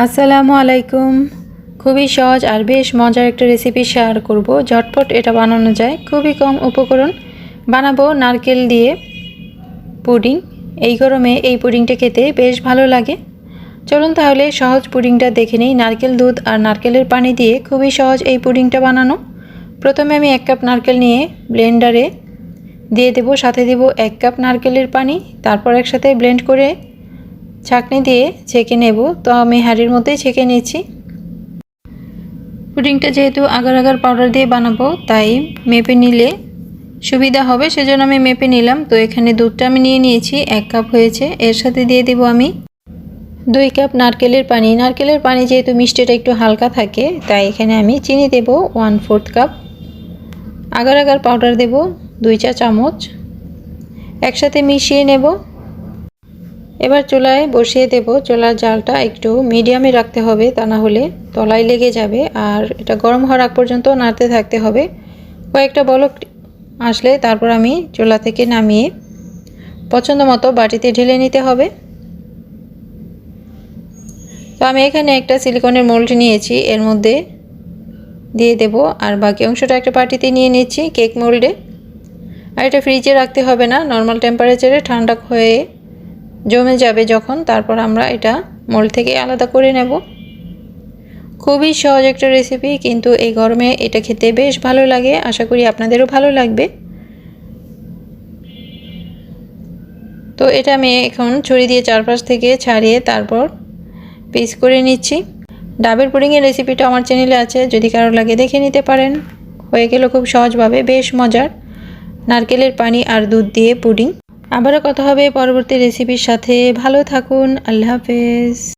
আসসালামু আলাইকুম। খুবই সহজ আর বেশ মজার একটা রেসিপি শেয়ার করব। ঝটপট এটা বানানো যায়, খুবই কম উপকরণ। বানাবো নারকেল দিয়ে পুডিং। এই গরমে এই পুডিংটা খেতে বেশ ভালো লাগে। চলুন তাহলে সহজ পুডিংটা দেখে নিই। নারকেল দুধ আর নারকেলের পানি দিয়ে খুবই সহজ এই পুডিংটা বানানো। প্রথমে আমি 1 কাপ নারকেল নিয়ে ব্লেন্ডারে দিয়ে দেব, সাথে দেব 1 কাপ নারকেলের পানি। তারপর একসাথে ব্লেন্ড করে ছাঁকনি দিয়ে ছেঁকে নেব। তো আমি হাঁড়ির মধ্যেই ছেঁকে নিচ্ছি। পুডিংটা যেহেতু আগার আগার পাউডার দিয়ে বানাবো, তাই মেপে নিলে সুবিধা হবে, সেজন্য আমি মেপে নিলাম। তো এখানে দুধটা আমি নিয়ে নিয়েছি, 1 কাপ হয়েছে। এর সাথে দিয়ে দেব আমি 2 কাপ নারকেলের পানি। নারকেলের পানি যেহেতু মিষ্টিটা একটু হালকা থাকে, তাই এখানে আমি চিনি দেব 1/4 কাপ। আগার আগার পাউডার দেব 2 চা চামচ। একসাথে মিশিয়ে নেব। এবার চুলায় বসিয়ে দেব। চুলার জালটা একটু মিডিয়ামে রাখতে হবে, তা না হলে তলায় লেগে যাবে। আর এটা গরম হওয়ার আগ পর্যন্ত নাড়তে থাকতে হবে। কয়েকটা বলক আসলে তারপর আমি চুলা থেকে নামিয়ে পছন্দ মতো বাটিতে ঢেলে নিতে হবে। তো আমি এখানে একটা সিলিকনের মোল্ড নিয়েছি, এর মধ্যে দিয়ে দেব। আর বাকি অংশটা একটা বাটিতে নিয়ে নিচ্ছি কেক মোল্ডে। আর এটা ফ্রিজে রাখতে হবে না, নর্মাল টেম্পারেচারে ঠান্ডা হয়ে জমে যাবে যখন, তারপর আমরা এটা মোল্ড থেকে আলাদা করে নেব। খুবই সহজ একটা রেসিপি, কিন্তু এই গরমে এটা খেতে বেশ ভালো লাগে। আশা করি আপনাদেরও ভালো লাগবে। তো এটা আমি এখন ছুরি দিয়ে চারপাশ থেকে ছাড়িয়ে তারপর পিস করে নিচ্ছি। ডাবের পুডিংয়ের রেসিপিটা আমার চ্যানেলে আছে, যদি কারো লাগে দেখে নিতে পারেন। হয়ে গেল খুব সহজভাবে বেশ মজার নারকেলের পানি আর দুধ দিয়ে পুডিং। আবারও কথা হবে পরবর্তী রেসিপির সাথে। ভালো থাকুন। আল্লাহ হাফেজ।